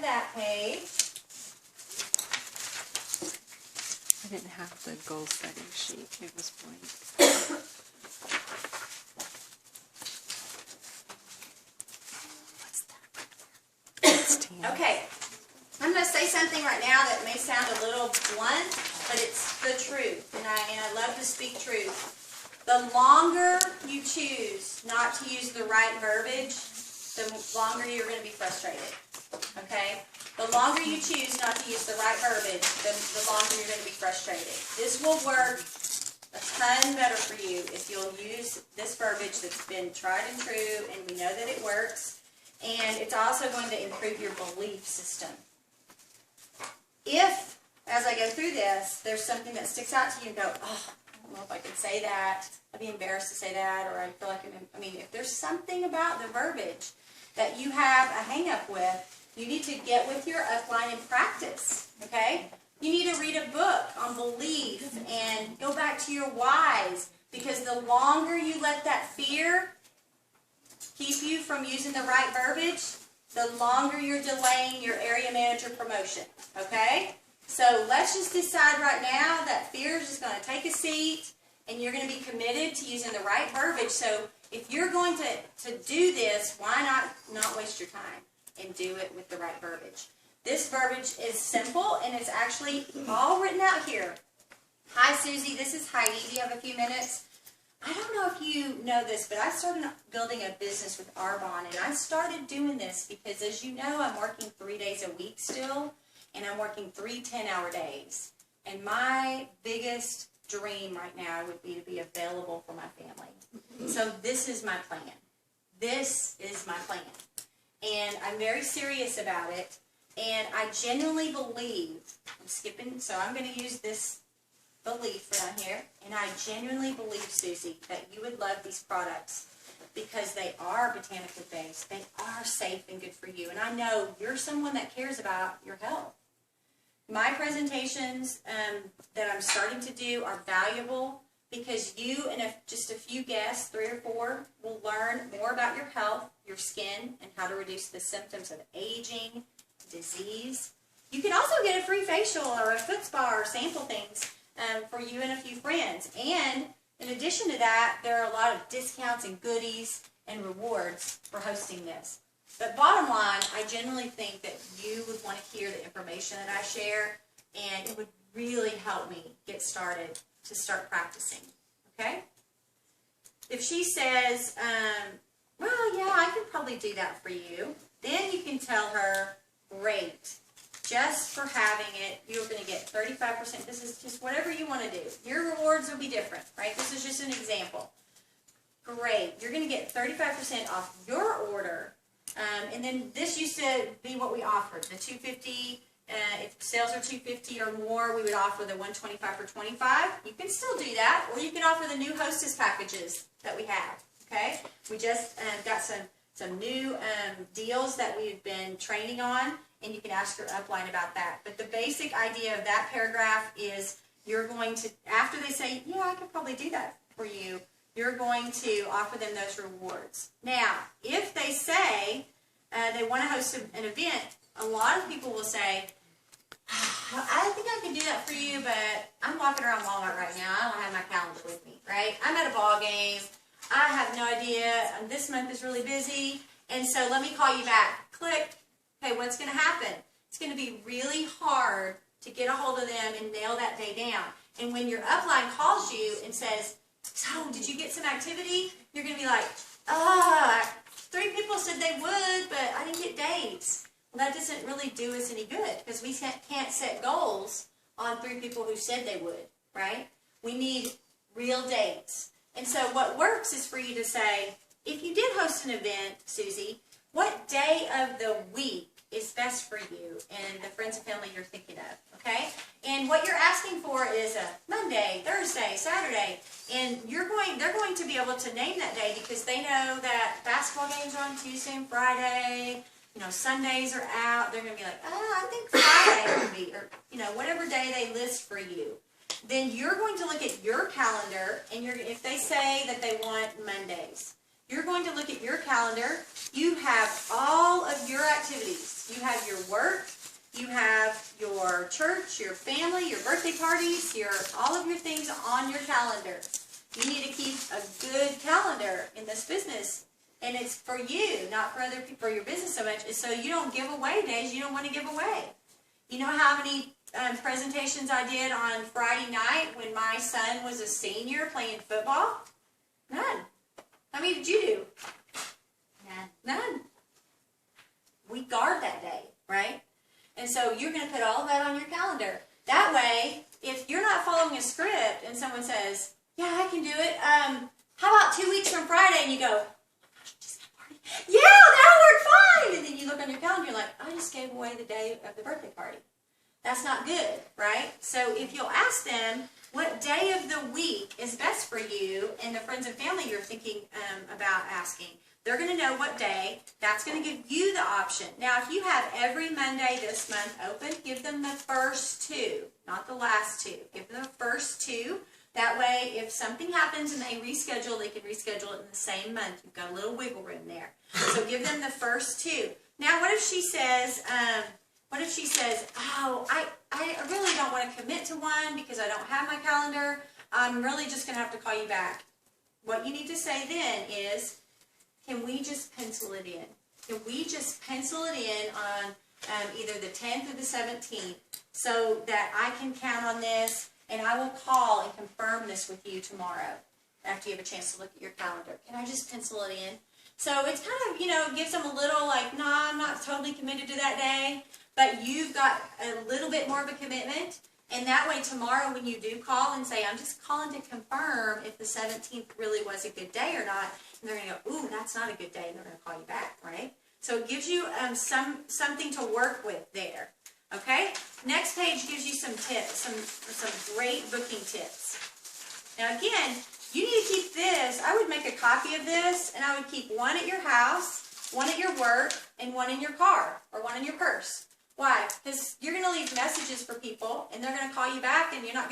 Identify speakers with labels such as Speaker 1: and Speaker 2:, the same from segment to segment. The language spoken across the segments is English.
Speaker 1: that page.
Speaker 2: I didn't have the goal setting sheet. It was blank.
Speaker 1: Okay, I'm going to say something right now that may sound a little blunt, but it's the truth, and I love to speak truth. The longer you choose not to use the right verbiage, the longer you're going to be frustrated, okay? The longer you choose not to use the right verbiage, the longer you're going to be frustrated. This will work a ton better for you if you'll use this verbiage that's been tried and true, and we know that it works. And it's also going to improve your belief system. If, as I go through this, there's something that sticks out to you and go, oh, I don't know if I can say that, I'd be embarrassed to say that, or I feel like, if there's something about the verbiage that you have a hang-up with, you need to get with your upline and practice, okay? You need to read a book on belief and go back to your whys, because the longer you let that fear keep you from using the right verbiage, the longer you're delaying your area manager promotion, okay? So let's just decide right now that fear is just going to take a seat, and you're going to be committed to using the right verbiage. So if you're going to do this, why not waste your time and do it with the right verbiage? This verbiage is simple, and it's actually all written out here. Hi, Susie. This is Heidi. Do you have a few minutes? I don't know if you know this, but I started building a business with Arbonne, and I started doing this because, as you know, I'm working 3 days a week still, and I'm working 3 10-hour days. And my biggest dream right now would be to be available for my family. So this is my plan. This is my plan. And I'm very serious about it, and I genuinely believe, I'm skipping, so I'm going to use this belief right here, and I genuinely believe, Susie, that you would love these products because they are botanically based. They are safe and good for you, and I know you're someone that cares about your health. My presentations that I'm starting to do are valuable because you and just a few guests, 3 or 4, will learn more about your health, your skin, and how to reduce the symptoms of aging, disease. You can also get a free facial or a foot spa or sample things for you and a few friends. And in addition to that, there are a lot of discounts and goodies and rewards for hosting this. But bottom line, I generally think that you would want to hear the information that I share, and it would really help me get started to start practicing. Okay? If she says, well, yeah, I could probably do that for you, then you can tell her, great. Just for having it, you're going to get 35%. This is just whatever you want to do. Your rewards will be different, right? This is just an example. Great. You're going to get 35% off your order. And then this used to be what we offered. The $250, if sales are $250 or more, we would offer the $125 for $25. You can still do that, or you can offer the new hostess packages that we have, okay? We just got some new deals that we've been training on, and you can ask your upline about that. But the basic idea of that paragraph is you're going to, after they say, yeah, I could probably do that for you, you're going to offer them those rewards. Now, if they say they want to host an event, a lot of people will say, I think I can do that for you, but I'm walking around Walmart right now. I don't have my calendar with me, right? I'm at a ball game. I have no idea. This month is really busy, and so let me call you back. Click. Okay, what's going to happen? It's going to be really hard to get a hold of them and nail that day down. And when your upline calls you and says, so, did you get some activity? You're going to be like, 3 people said they would, but I didn't get dates. Well, that doesn't really do us any good because we can't set goals on 3 people who said they would, right? We need real dates. And so what works is for you to say, if you did host an event, Susie, what day of the week is best for you and the friends and family you're thinking of, okay? And what you're asking for is a Monday, Thursday, Saturday, and they're going to be able to name that day because they know that basketball games are on Tuesday and Friday, Sundays are out. They're going to be like, I think Friday would be, or, whatever day they list for you. Then you're going to look at your calendar, and if they say that they want Mondays, you're going to look at your calendar. You have all of your activities. You have your work, you have your church, your family, your birthday parties, all of your things on your calendar. You need to keep a good calendar in this business. And it's for you, not for other people, for your business so much. It's so you don't give away days you don't want to give away. You know how many presentations I did on Friday night when my son was a senior playing football? None. How many did you do? None. We guard that day, right? And so you're going to put all of that on your calendar. That way, if you're not following a script and someone says, yeah, I can do it. How about 2 weeks from Friday? And you go, yeah, that'll work fine. And then you look on your calendar, you're like, I just gave away the day of the birthday party. That's not good, right? So if you'll ask them what day of the week is best for you and the friends and family you're thinking about asking, they're going to know what day. That's going to give you the option. Now, if you have every Monday this month open, give them the first two, not the last two. Give them the first two. That way, if something happens and they reschedule, they can reschedule it in the same month. You've got a little wiggle room there. So give them the first two. Now, what if she says, oh, I really don't want to commit to one because I don't have my calendar. I'm really just going to have to call you back. What you need to say then is, can we just pencil it in? Can we just pencil it in on either the 10th or the 17th so that I can count on this? And I will call and confirm this with you tomorrow after you have a chance to look at your calendar. Can I just pencil it in? So it's kind of, it gives them a little like, nah, I'm not totally committed to that day. But you've got a little bit more of a commitment. And that way tomorrow when you do call and say, I'm just calling to confirm if the 17th really was a good day or not. And they're going to go, ooh, that's not a good day. And they're going to call you back, right? So it gives you something to work with there. Okay, next page gives you some tips, some great booking tips. Now again, you need to keep this. I would make a copy of this, and I would keep one at your house, one at your work, and one in your car, or one in your purse. Why? Because you're going to leave messages for people, and they're going to call you back, and they're not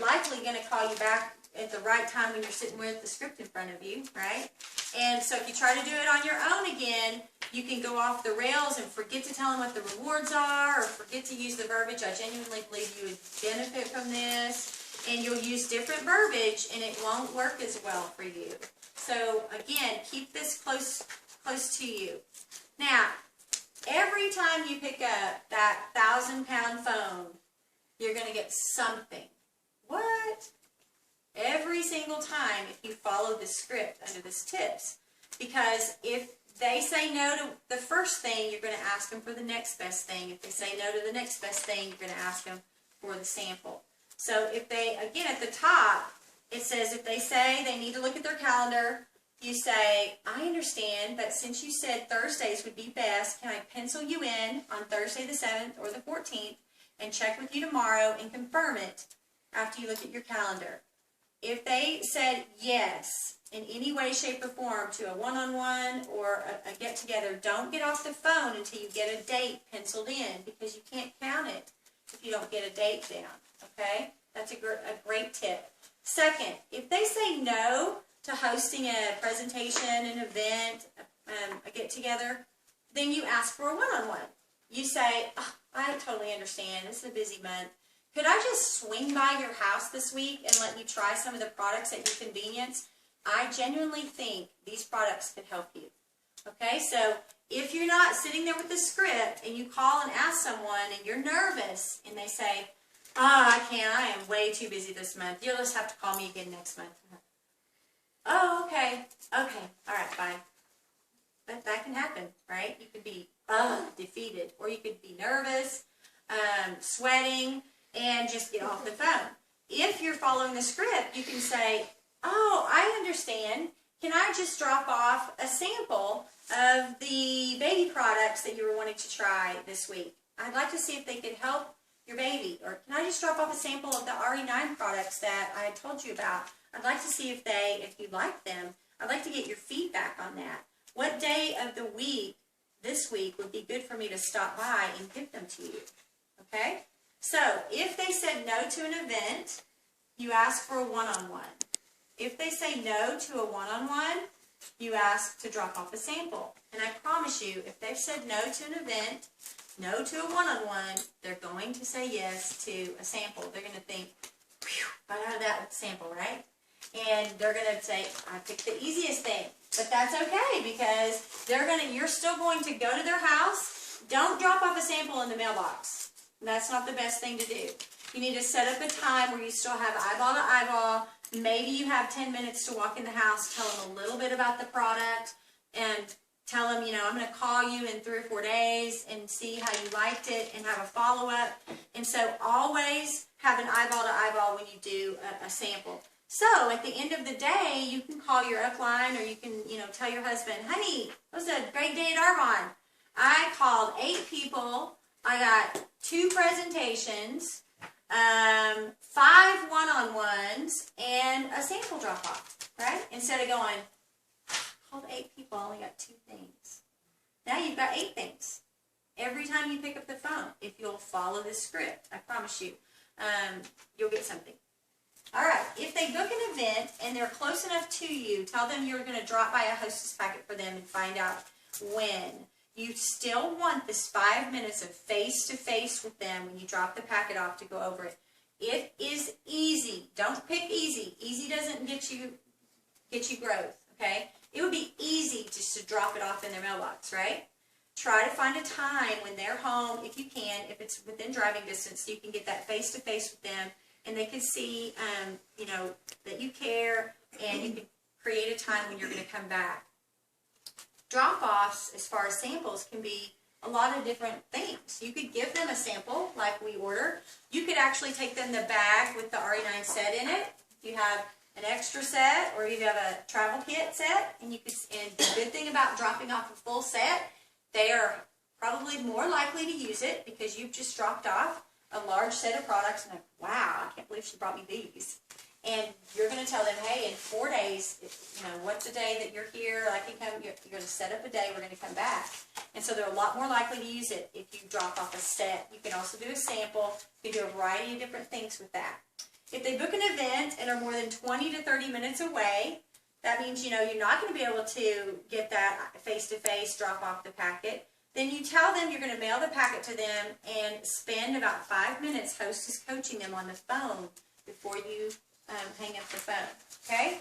Speaker 1: likely going to call you back at the right time when you're sitting with the script in front of you, right? And so if you try to do it on your own again, you can go off the rails and forget to tell them what the rewards are or forget to use the verbiage. I genuinely believe you would benefit from this. And you'll use different verbiage and it won't work as well for you. So again, keep this close to you. Now, every time you pick up that 1,000-pound phone, you're going to get something. What? Every single time if you follow the script under this tips. Because if they say no to the first thing, you're going to ask them for the next best thing. If they say no to the next best thing, you're going to ask them for the sample. So if they, again, at the top, it says if they say they need to look at their calendar, you say, I understand, but since you said Thursdays would be best, can I pencil you in on Thursday the 7th or the 14th and check with you tomorrow and confirm it after you look at your calendar? If they said yes in any way, shape, or form to a one-on-one or a get-together, don't get off the phone until you get a date penciled in because you can't count it if you don't get a date down, okay? That's a great tip. Second, if they say no to hosting a presentation, an event, a get-together, then you ask for a one-on-one. You say, oh, I totally understand. This is a busy month. Could I just swing by your house this week and let you try some of the products at your convenience? I genuinely think these products could help you. Okay, so if you're not sitting there with the script and you call and ask someone and you're nervous and they say, oh, I can't, I am way too busy this month. You'll just have to call me again next month. Oh, okay, all right, fine. But that can happen, right? You could be defeated, or you could be nervous, sweating, and just get off the phone. If you're following the script, you can say, oh, I understand. Can I just drop off a sample of the baby products that you were wanting to try this week? I'd like to see if they could help your baby. Or can I just drop off a sample of the RE9 products that I told you about? I'd like to see if you like them. I'd like to get your feedback on that. What day of the week, this week, would be good for me to stop by and give them to you? Okay? So, if they said no to an event, you ask for a one-on-one. If they say no to a one-on-one, you ask to drop off a sample. And I promise you, if they've said no to an event, no to a one-on-one, they're going to say yes to a sample. They're going to think, whew, got out of that with a sample, right? And they're going to say, I picked the easiest thing. But that's okay, because you're still going to go to their house. Don't drop off a sample in the mailbox. That's not the best thing to do. You need to set up a time where you still have eyeball to eyeball. Maybe you have 10 minutes to walk in the house, tell them a little bit about the product, and tell them, I'm going to call you in 3 or 4 days and see how you liked it and have a follow-up. And so always have an eyeball to eyeball when you do a sample. So at the end of the day, you can call your upline, or you can, tell your husband, honey, it was a great day at Arbonne. I called 8 people. I got 2 presentations, 5 one-on-ones, and a sample drop-off, right? Instead of going, called 8 people, I only got 2 things. Now you've got 8 things. Every time you pick up the phone, if you'll follow this script, I promise you, you'll get something. All right, if they book an event and they're close enough to you, tell them you're going to drop by a hostess packet for them and find out when. You still want this 5 minutes of face-to-face with them when you drop the packet off to go over it. It is easy. Don't pick easy. Easy doesn't get you growth, okay? It would be easy just to drop it off in their mailbox, right? Try to find a time when they're home, if you can, if it's within driving distance, so you can get that face-to-face with them, and they can see, that you care, and you can create a time when you're going to come back. Drop-offs, as far as samples, can be a lot of different things. You could give them a sample, like we order. You could actually take them the bag with the RE9 set in it. If you have an extra set, or you have a travel kit set, and the good thing about dropping off a full set, they are probably more likely to use it because you've just dropped off a large set of products, and like, wow, I can't believe she brought me these. And you're going to tell them, hey, in 4 days, what's the day that you're here? You're going to set up a day, we're going to come back. And so they're a lot more likely to use it if you drop off a set. You can also do a sample. You can do a variety of different things with that. If they book an event and are more than 20 to 30 minutes away, that means, you're not going to be able to get that face-to-face, drop off the packet. Then you tell them you're going to mail the packet to them and spend about 5 minutes hostess coaching them on the phone before you hang up the phone, okay?